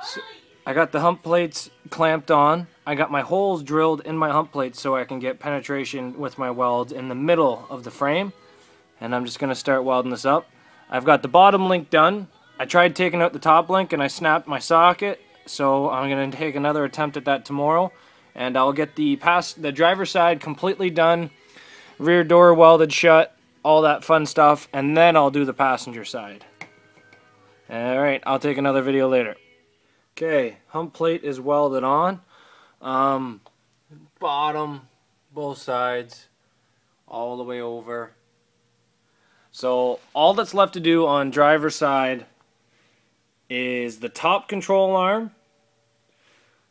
So I got the hump plates clamped on. I got my holes drilled in my hump plates so I can get penetration with my welds in the middle of the frame. And I'm just going to start welding this up. I've got the bottom link done. I tried taking out the top link and I snapped my socket. So I'm going to take another attempt at that tomorrow. And I'll get the driver's side completely done. Rear door welded shut. All that fun stuff. And then I'll do the passenger side. Alright, I'll take another video later. Okay, hump plate is welded on. Bottom, both sides, all the way over. So all that's left to do on driver's side is the top control arm,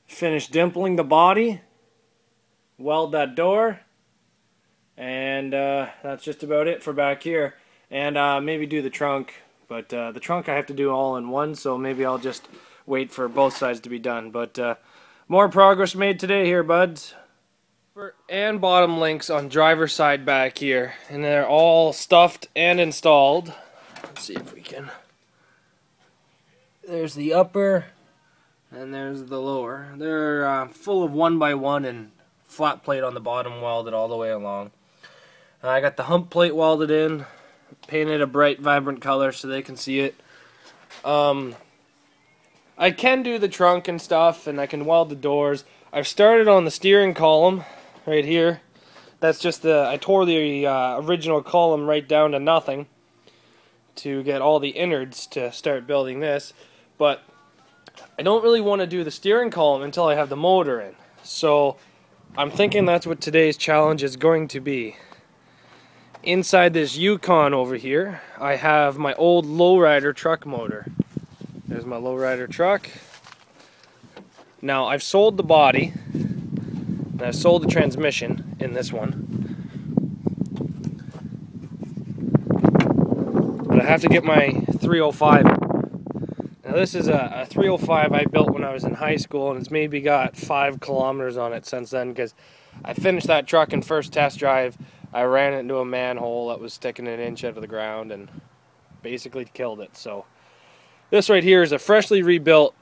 finish dimpling the body, weld that door, and that's just about it for back here. And maybe do the trunk, but the trunk I have to do all in one, so maybe I'll just wait for both sides to be done. But more progress made today here, buds. And bottom links on driver's side back here, and they're all stuffed and installed. Let's see if we can. There's the upper and there's the lower. They're full of 1x1 and flat plate on the bottom welded all the way along. I got the hump plate welded in, painted a bright vibrant color so they can see it. I can do the trunk and stuff, and I can weld the doors. I've started on the steering column right here. That's just I tore the original column right down to nothing to get all the innards to start building this. But I don't really want to do the steering column until I have the motor in. So I'm thinking that's what today's challenge is going to be. Inside this Yukon over here, I have my old lowrider truck motor. There's my lowrider truck. Now I've sold the body, and I've sold the transmission in this one. But I have to get my 305. Now this is a 305 I built when I was in high school, and it's maybe got 5 kilometers on it since then, because I finished that truck in first test drive. I ran it into a manhole that was sticking an inch out of the ground and basically killed it. So this right here is a freshly rebuilt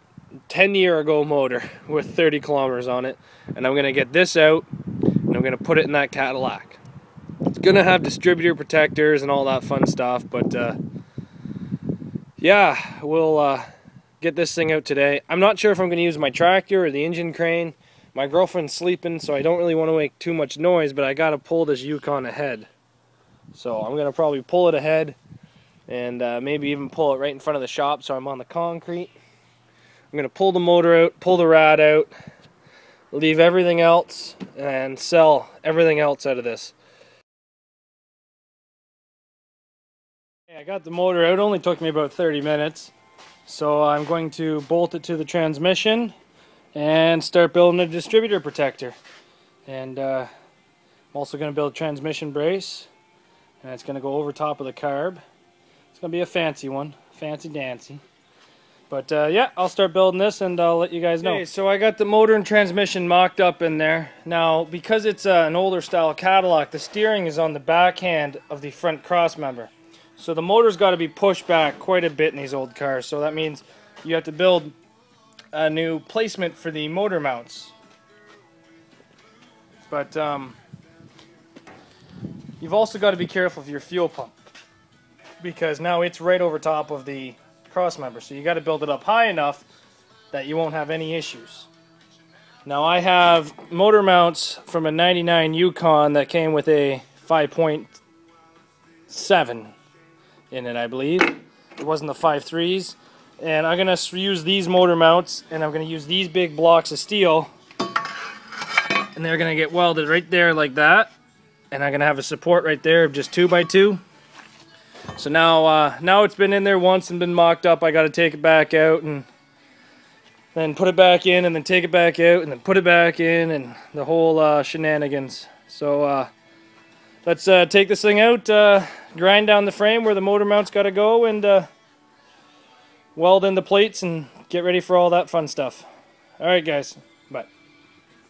10-year-ago motor with 30 kilometers on it, and I'm going to get this out and I'm going to put it in that Cadillac. It's going to have distributor protectors and all that fun stuff, but yeah, we'll get this thing out today. I'm not sure if I'm going to use my tractor or the engine crane. My girlfriend's sleeping, so I don't really want to make too much noise, but I got to pull this Yukon ahead. So I'm going to probably pull it ahead and maybe even pull it right in front of the shop so I'm on the concrete. I'm going to pull the motor out, pull the rad out, leave everything else, and sell everything else out of this. I got the motor out. It only took me about 30 minutes. So I'm going to bolt it to the transmission and start building a distributor protector. And I'm also going to build a transmission brace, and it's going to go over top of the carb. It's going to be a fancy one, fancy dancy. But yeah, I'll start building this and I'll let you guys know. Okay, so I got the motor and transmission mocked up in there. Now, because it's an older style Cadillac, the steering is on the backhand of the front cross member. So the motor's got to be pushed back quite a bit in these old cars. So that means you have to build a new placement for the motor mounts. But you've also got to be careful of your fuel pump, because now it's right over top of the cross member, so you got to build it up high enough that you won't have any issues. Now I have motor mounts from a 99 Yukon that came with a 5.7 in it, I believe. It wasn't the 5.3s, and I'm going to use these motor mounts, and I'm going to use these big blocks of steel, and they're going to get welded right there like that, and I'm going to have a support right there of just 2x2. So now it's been in there once and been mocked up. I got to take it back out and then put it back in, and then take it back out and then put it back in, and the whole shenanigans. So let's take this thing out, grind down the frame where the motor mount's got to go, and weld in the plates and get ready for all that fun stuff. All right, guys.